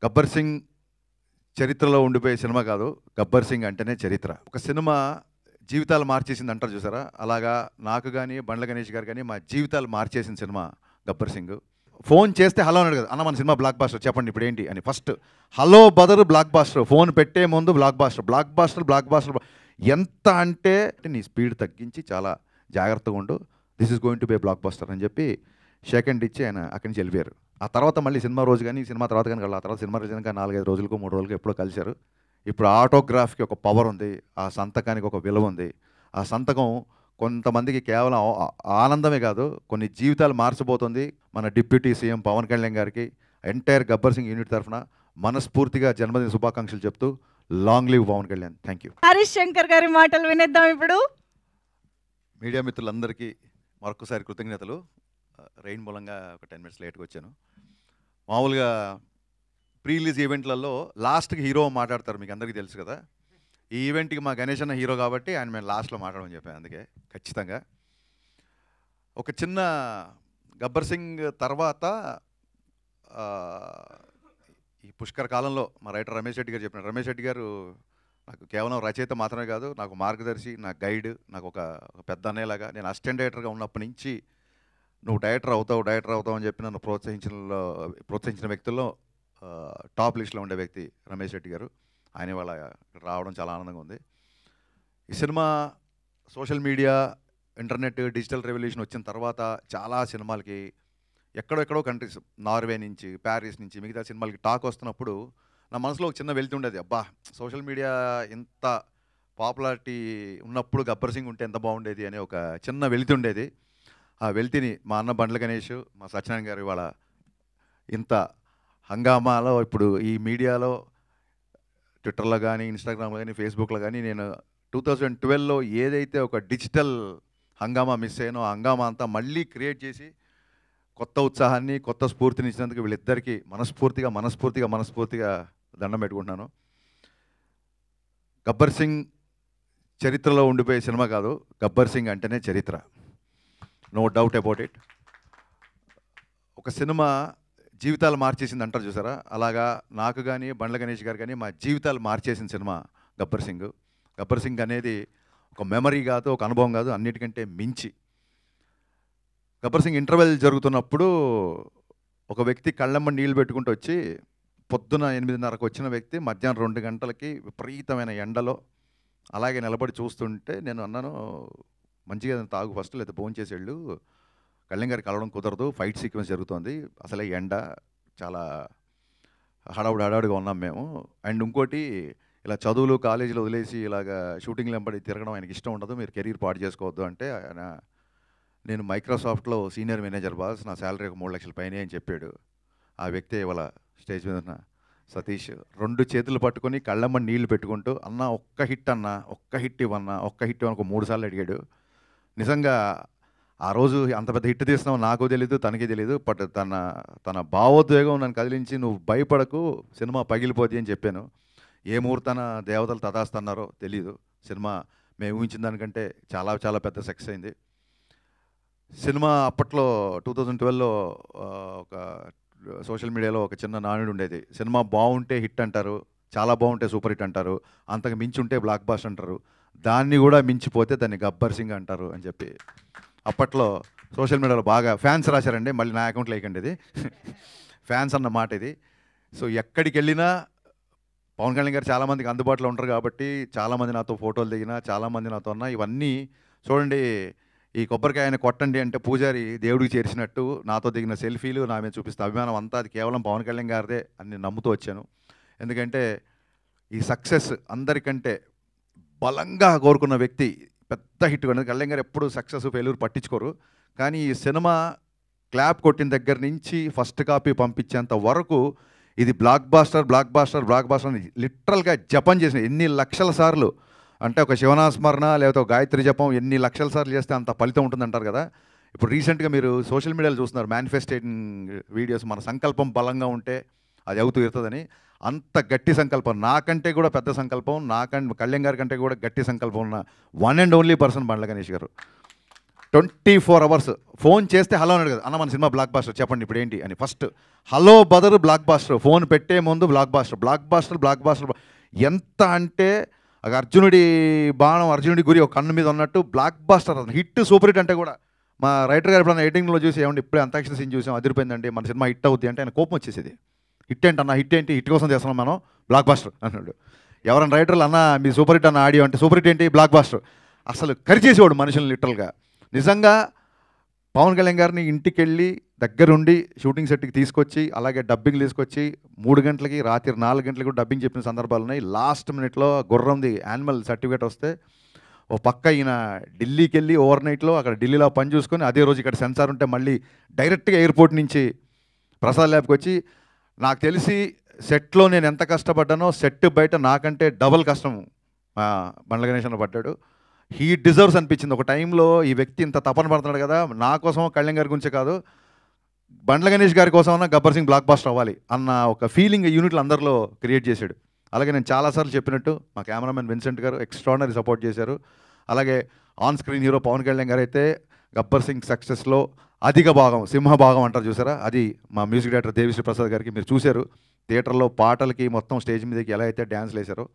గబ్బర్ సింగ్ చరిత్రలో ఉండిపోయే సినిమా కాదు. గబ్బర్ సింగ్ అంటేనే చరిత్ర. ఒక సినిమా జీవితాలు మార్చేసింది అంటారు చూసారా, అలాగా నాకు కానీ బండ్ల గణేష్ గారు కానీ మా జీవితాలు మార్చేసిన సినిమా గబ్బర్ సింగ్. ఫోన్ చేస్తే హలో అన్నాడు కదా, అన్న మన సినిమా బ్లాక్ బాస్టర్ చెప్పండి ఇప్పుడు ఏంటి అని. ఫస్ట్ హలో బదరు బ్లాక్ బాస్టర్, ఫోన్ పెట్టే ముందు blockbuster blockbuster blockbuster. ఎంత అంటే నీ స్పీడ్ తగ్గించి చాలా జాగ్రత్తగా ఉండు, this is going to be blockbuster అని చెప్పి షేక్ హ్యాండ్ ఇచ్చి ఆయన అక్కడి నుంచి వెళ్ళిపోయారు. ఆ తర్వాత మళ్ళీ సినిమా రోజు కానీ సినిమా తర్వాత కానీ ఆ తర్వాత సినిమా రిలీజ్ కానీ 4-5 రోజులకు 3 రోజులకు ఎప్పుడో కలిశారు. ఇప్పుడు ఆటోగ్రాఫ్కి ఒక పవర్ ఉంది, ఆ సంతకానికి ఒక విలువ ఉంది. ఆ సంతకం కొంతమందికి కేవలం ఆనందమే కాదు, కొన్ని జీవితాలు మార్చబోతుంది. మన డిప్యూటీ సీఎం పవన్ కళ్యాణ్ గారికి ఎంటైర్ గబ్బర్ సింగ్ యూనిట్ తరఫున మనస్ఫూర్తిగా జన్మదిన శుభాకాంక్షలు చెప్తూ long live Pawan Kalyan. Thank you. Harish Shankar గారి మాటలు వినేద్దాం ఇప్పుడు. మీడియా మిత్రులందరికీ మరొకసారి కృతజ్ఞతలు. రెయిన్ మూలంగా ఒక 10 minutes లేట్గా వచ్చాను. మామూలుగా ప్రీ రిలీజ్ ఈవెంట్లలో లాస్ట్కి హీరో మాట్లాడతారు, మీకు అందరికీ తెలుసు కదా. ఈ ఈవెంట్కి మా గణేష్ అన్న హీరో కాబట్టి ఆయన మేము లాస్ట్లో మాట్లాడమని చెప్పాను. అందుకే ఖచ్చితంగా ఒక చిన్న గబ్బర్ సింగ్ తర్వాత ఈ పుష్కర కాలంలో మా రైటర్ రమేష్ రెడ్డి గారు చెప్పినారు. రమేష్ రెడ్డి గారు నాకు కేవలం రచయిత మాత్రమే కాదు, నాకు మార్గదర్శి, నా గైడ్, నాకు ఒక పెద్ద అన్నయ్యలాగా. నేను అసిస్టెంట్ డైరెక్టర్గా ఉన్నప్పటి నుంచి నువ్వు డైరెక్టర్ అవుతావు అని చెప్పి నన్ను ప్రోత్సహించిన వ్యక్తుల్లో టాప్ లిస్ట్లో ఉండే వ్యక్తి రమేష్ రెడ్డి గారు. ఆయన వాళ్ళ రావడం చాలా ఆనందంగా ఉంది. ఈ cinema social media, internet, digital revolution వచ్చిన తర్వాత చాలా సినిమాలకి ఎక్కడెక్కడో కంట్రీస్, నార్వే నుంచి, ప్యారిస్ నుంచి, మిగతా సినిమాలకి టాక్ వస్తున్నప్పుడు నా మనసులో ఒక చిన్న వెలితి ఉండేది. అబ్బా, సోషల్ మీడియా ఇంత పాపులారిటీ ఉన్నప్పుడు గబ్బర్ సింగ్ ఉంటే ఎంత బాగుండేది అనే ఒక చిన్న వెలితి ఉండేది. ఆ వెలితిని మా అన్న బండ్ల గణేష్, మా సత్యనారాయణ గారు ఇవాళ ఇంత హంగామాలో, ఇప్పుడు ఈ మీడియాలో ట్విట్టర్లో కానీ, ఇన్స్టాగ్రామ్లో కానీ, ఫేస్బుక్లో కానీ నేను 2012లో ఏదైతే ఒక డిజిటల్ హంగామా మిస్ అయ్యానో ఆ హంగామా అంతా మళ్ళీ క్రియేట్ చేసి కొత్త ఉత్సాహాన్ని, కొత్త స్ఫూర్తిని ఇచ్చినందుకు వీళ్ళిద్దరికీ మనస్ఫూర్తిగా దండం పెట్టుకుంటున్నాను. గబ్బర్ సింగ్ చరిత్రలో ఉండిపోయే సినిమా కాదు. గబ్బర్ సింగ్ అంటేనే చరిత్ర, నో డౌట్ అబౌట్ ఇట్. ఒక సినిమా జీవితాలు మార్చేసింది అంటారు చూసారా, అలాగా నాకు కానీ బండ్ల గణేష్ గారు కానీ మా జీవితాలు మార్చేసిన సినిమా గబ్బర్ సింగ్. గబ్బర్ సింగ్ అనేది ఒక మెమరీ కాదు, ఒక అనుభవం కాదు, అన్నిటికంటే మించి. గబ్బర్ సింగ్ ఇంటర్వెల్ జరుగుతున్నప్పుడు ఒక వ్యక్తి కళ్ళమ్మ నీళ్ళు పెట్టుకుంటూ వచ్చి, పొద్దున 8:30కు వచ్చిన వ్యక్తి మధ్యాహ్నం 2 గంటలకి విపరీతమైన ఎండలో అలాగే నిలబడి చూస్తుంటే నేను అన్నాను, మంచిగా తాగు ఫస్ట్, లేదా భోజనం చేసేళ్ళు, కళ్యాణ్ గారికి కలవడం కుదరదు, ఫైట్ సీక్వెన్స్ జరుగుతుంది, అసలే ఎండ, చాలా హడావుడిగా ఉన్నాం మేము. అండ్ ఇంకోటి, ఇలా చదువులు కాలేజీలో వదిలేసి ఇలాగ షూటింగ్లు వెంబడి తిరగడం ఆయనకి ఇష్టం ఉండదు, మీరు కెరీర్ పాడు చేసుకోవద్దు అంటే, ఆయన నేను మైక్రోసాఫ్ట్లో సీనియర్ మేనేజర్ బాస్, నా శాలరీ ఒక 3 లక్షల పైనే అని చెప్పాడు. ఆ వ్యక్తి ఇవాళ స్టేజ్ మీద ఉన్న సతీష్ 2 చేతులు పట్టుకొని కళ్ళమ్మ నీళ్లు పెట్టుకుంటూ, అన్న ఒక్క హిట్ ఇవ్వన్నా, ఒక్క హిట్ ఇవ్వను 3 సార్లు అడిగాడు. నిజంగా ఆ రోజు అంత పెద్ద హిట్ తీస్తున్నావు నాకు తెలీదు, తనకి తెలీదు, బట్ తన భావోద్వేగం నన్ను కదిలించి, నువ్వు భయపడకు, సినిమా పగిలిపోద్ది అని చెప్పాను. ఏ ముహూర్తాన దేవతలు తదాస్తన్నారో తెలీదు, సినిమా మేము ఊహించిన దానికంటే చాలా పెద్ద సక్సెస్ అయింది. సినిమా అప్పట్లో 2012లో ఒక సోషల్ మీడియాలో ఒక చిన్న నానుడు ఉండేది, సినిమా బాగుంటే హిట్ అంటారు, చాలా బాగుంటే సూపర్ హిట్ అంటారు, అంతకు మించి ఉంటే బ్లాక్ బాస్టర్ అంటారు, దాన్ని కూడా మించిపోతే దాన్ని గబ్బర్ సింగ్ అంటారు అని చెప్పి అప్పట్లో సోషల్ మీడియాలో బాగా ఫ్యాన్స్ రాశారండి. మళ్ళీ నా అకౌంట్లో వేయకండి, ఇది ఫ్యాన్స్ అన్న మాట ఇది. సో ఎక్కడికి వెళ్ళినా పవన్ కళ్యాణ్ గారు చాలామందికి అందుబాటులో ఉంటారు కాబట్టి చాలామంది నాతో ఫోటోలు దిగినా, చాలామంది నాతో ఉన్నా, ఇవన్నీ చూడండి. ఈ కొబ్బరికాయని కొట్టండి అంటే పూజారి దేవుడికి చేర్చినట్టు నాతో దిగిన సెల్ఫీలు, నా మీద చూపిస్తే అభిమానం అంతా అది కేవలం పవన్ కళ్యాణ్ గారిదే అని నేను నమ్ముతూ వచ్చాను. ఎందుకంటే ఈ సక్సెస్ అందరికంటే బలంగా కోరుకున్న వ్యక్తి పెద్ద హిట్ కొన్నది. కళ్యాణ్ గారు ఎప్పుడు సక్సెస్ ఫెయిల్యూర్ పట్టించుకోరు, కానీ ఈ సినిమా క్లాప్ కొట్టిన దగ్గర నుంచి ఫస్ట్ కాపీ పంపించేంత వరకు ఇది బ్లాక్ బాస్టర్ అని లిటరల్గా జపం చేసిన ఎన్ని లక్షల సార్లు అంటే, ఒక శివనాస్మరణ లేకపోతే ఒక గాయత్రి జపం ఎన్ని లక్షల సార్లు చేస్తే అంత ఫలితం ఉంటుందంటారు కదా. ఇప్పుడు రీసెంట్గా మీరు సోషల్ మీడియాలో చూస్తున్నారు మేనిఫెస్టేటింగ్ వీడియోస్, మన సంకల్పం బలంగా ఉంటే అది అవుతూ ఇరుతుందని. అంత గట్టి సంకల్పం, నాకంటే కూడా పెద్ద సంకల్పం, కళ్యాణ్ గారి కంటే కూడా గట్టి సంకల్పం ఉన్న one and only person Bandla Ganesh గారు. 24 hours ఫోన్ చేస్తే హలో అని అడగదు. అన్న మన సినిమా బ్లాక్ బాస్టర్ చెప్పండి ఇప్పుడు ఏంటి అని. ఫస్ట్ హలో బదరు బ్లాక్ బాస్టర్, ఫోన్ పెట్టే ముందు బ్లాక్ బాస్టర్. ఎంత అంటే అర్జునుడి బాణం అర్జునుడి గురి ఒక కన్ను మీద ఉన్నట్టు blockbuster, hit super hit. అంటే కూడా మా రైటర్ గారు ఎప్పుడన్నా ఎడిటింగ్లో చూసి ఏమంటే ఇప్పుడే అంతాక్షరి సీన్ చూసాం అదిరిపోయిందండి, మన సినిమా హిట్ అవుద్ది అంటే ఆయన కోపం వచ్చేసేది. హిట్ ఏంటన్నా, హిట్ ఏంటి, హిట్ కోసం చేస్తున్నాం మనం, బ్లాక్ బాస్టర్ అన్నాడు. ఎవరైనా రైటర్లు అన్న మీ సూపర్ హిట్ అన్న ఆడియో అంటే సూపర్ హిట్ ఏంటి, బ్లాక్ బాస్టర్. అసలు కరిచేసేవాడు మనుషులు లిటరల్గా. నిజంగా పవన్ కళ్యాణ్ గారిని ఇంటికి వెళ్ళి దగ్గరుండి షూటింగ్ సెట్కి తీసుకొచ్చి అలాగే డబ్బింగ్ తీసుకొచ్చి 3 గంటలకి రాత్రి 4 గంటలకి కూడా డబ్బింగ్ చెప్పిన సందర్భాలు ఉన్నాయి. లాస్ట్ మినిట్లో గుర్రంది యానిమల్ సర్టిఫికేట్ వస్తే ఓ పక్క ఈయన ఢిల్లీకి వెళ్ళి ఓవర్ నైట్లో అక్కడ ఢిల్లీలో పని చూసుకొని అదే రోజు ఇక్కడ సెన్సార్ ఉంటే మళ్ళీ డైరెక్ట్గా ఎయిర్పోర్ట్ నుంచి ప్రసాద్ ల్యాబ్కి వచ్చి, నాకు తెలిసి సెట్లో నేను ఎంత కష్టపడ్డానో సెట్ బయట నాకంటే డబల్ కష్టం బండ్ల గణేష్ అన్న పడ్డాడు. హీ డిజర్వ్స్ అనిపించింది. ఒక టైంలో ఈ వ్యక్తి ఇంత తపన పడుతున్నాడు కదా, నా కోసం కళ్యాణ్ గారి గురించే కాదు బండ్ల గణేష్ గారి కోసం గబ్బర్ సింగ్ బ్లాక్ బాస్టర్ అవ్వాలి అన్న ఒక ఫీలింగ్ యూనిట్లు అందరిలో క్రియేట్ చేశాడు. అలాగే నేను చాలాసార్లు చెప్పినట్టు మా కెమెరామెన్ విన్సెంట్ గారు ఎక్స్ట్రాడినరీ సపోర్ట్ చేశారు. అలాగే on screen hero Pawan Kalyan గారు అయితే గబ్బర్ సింగ్ సక్సెస్లో అధిక భాగం, సింహభాగం అంటారు చూసారా, అది మా మ్యూజిక్ డైరెక్టర్ దేవిశ్రీ ప్రసాద్ గారికి మీరు చూశారు. థియేటర్లో పాటలకి మొత్తం స్టేజ్ మీదకి ఎలా అయితే డ్యాన్స్లు వేశారో.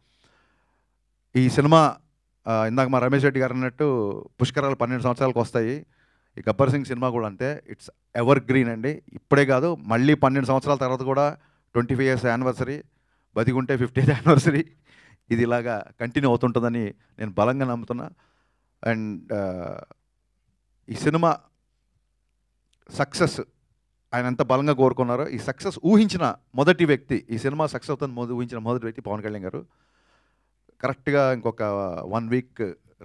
ఈ సినిమా ఇందాక మా రమేష్ రెడ్డి గారు అన్నట్టు పుష్కరాలు 12 సంవత్సరాలకు వస్తాయి. ఈ గబ్బర్ సింగ్ సినిమా కూడా అంతే, ఇట్స్ ఎవర్ గ్రీన్ అండి. ఇప్పుడే కాదు మళ్ళీ 12 సంవత్సరాల తర్వాత కూడా 25 years యానివర్సరీ, బతికుంటే 50th యానివర్సరీ, ఇది ఇలాగా కంటిన్యూ అవుతుంటుందని నేను బలంగా నమ్ముతున్నా. అండ్ ఈ సినిమా సక్సెస్ ఆయన ఎంత బలంగా కోరుకున్నారో, ఈ సక్సెస్ ఊహించిన మొదటి వ్యక్తి, ఈ సినిమా సక్సెస్ అవుతుంది ఊహించిన మొదటి వ్యక్తి పవన్ కళ్యాణ్ గారు. కరెక్ట్గా ఇంకొక 1 week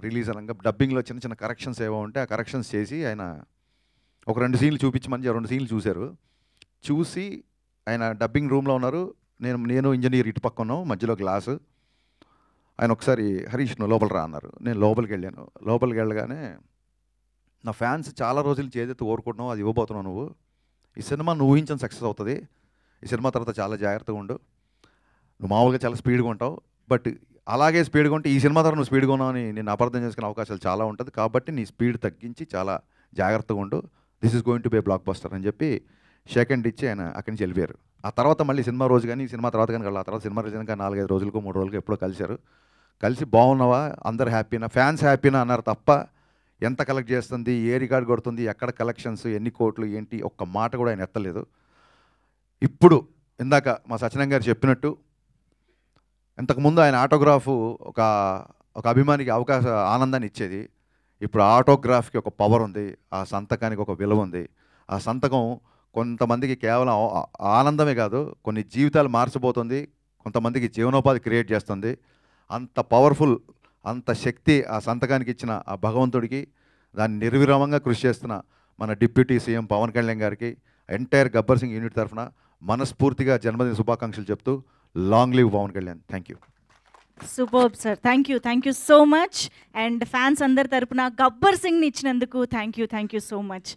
రిలీజ్ అనగా డబ్బింగ్లో చిన్న చిన్న కరెక్షన్స్ ఏవో ఉంటే ఆ కరెక్షన్స్ చేసి ఆయన ఒక 2 సీన్లు చూపించమని 2 సీన్లు చూశారు. చూసి ఆయన డబ్బింగ్ రూమ్లో ఉన్నారు, నేను ఇంజనీర్ ఇటు పక్క ఉన్నాం, మధ్యలో గ్లాసు. ఆయన ఒకసారి హరీష్ నువ్వు లోపల రా అన్నారు. నేను లోపలికి వెళ్ళాను. లోపలికి వెళ్ళగానే నా ఫ్యాన్స్ చాలా రోజులు చేదెత్తి కోరుకుంటున్నావు, అది ఇవ్వబోతున్నావు నువ్వు. ఈ సినిమా నువ్వు ఊహించిన సక్సెస్ అవుతుంది. ఈ సినిమా తర్వాత చాలా జాగ్రత్తగా ఉండు. నువ్వు మామూలుగా చాలా స్పీడ్గా ఉంటావు, బట్ అలాగే స్పీడ్గా ఉంటే ఈ సినిమా ద్వారా నువ్వు స్పీడ్గా ఉన్నావు అని నేను అపార్థం చేసుకునే అవకాశాలు చాలా ఉంటుంది. కాబట్టి నీ స్పీడ్ తగ్గించి చాలా జాగ్రత్తగా ఉండు. This is going to be blockbuster అని చెప్పి షేక్ హ్యాండ్ ఇచ్చి ఆయన అక్కడి నుంచి వెళ్ళిపోయారు. ఆ తర్వాత మళ్ళీ సినిమా రోజు కానీ సినిమా తర్వాత కానీ ఆ తర్వాత సినిమా రిలీజ్ కానీ 4-5 రోజులకు 3 రోజులకు ఎప్పుడో కలిశారు. కలిసి బాగున్నావా, అందరు హ్యాపీనా, ఫ్యాన్స్ హ్యాపీనా అన్నారు తప్ప ఎంత కలెక్ట్ చేస్తుంది, ఏ రికార్డ్ కొడుతుంది, ఎక్కడ కలెక్షన్స్, ఎన్ని కోట్లు ఏంటి, ఒక్క మాట కూడా ఆయన ఎత్తలేదు. ఇప్పుడు ఇందాక మా సత్యనారాయణ గారు చెప్పినట్టు ఇంతకుముందు ఆయన ఆటోగ్రాఫ్ ఒక అభిమానికి ఆనందాన్ని ఇచ్చేది. ఇప్పుడు ఆటోగ్రాఫ్కి ఒక పవర్ ఉంది, ఆ సంతకానికి ఒక విలువ ఉంది. ఆ సంతకం కొంతమందికి కేవలం ఆనందమే కాదు, కొన్ని జీవితాలు మార్చబోతుంది, కొంతమందికి జీవనోపాధి క్రియేట్ చేస్తుంది. అంత పవర్ఫుల్, అంత శక్తి ఆ సంతకానికి ఇచ్చిన ఆ భగవంతుడికి, దాన్ని నిర్విరామంగా కృషి చేస్తున్న మన డిప్యూటీ సీఎం పవన్ కళ్యాణ్ గారికి ఎంటైర్ గబ్బర్ సింగ్ యూనిట్ తరఫున మనస్ఫూర్తిగా జన్మదిన శుభాకాంక్షలు చెప్తూ long live Pawan Kalyan. Thank you. Superb sir, thank you so much. And fans అందరి తరపున గబ్బర్ సింగ్ని ఇచ్చినందుకు థ్యాంక్ యూ సో మచ్.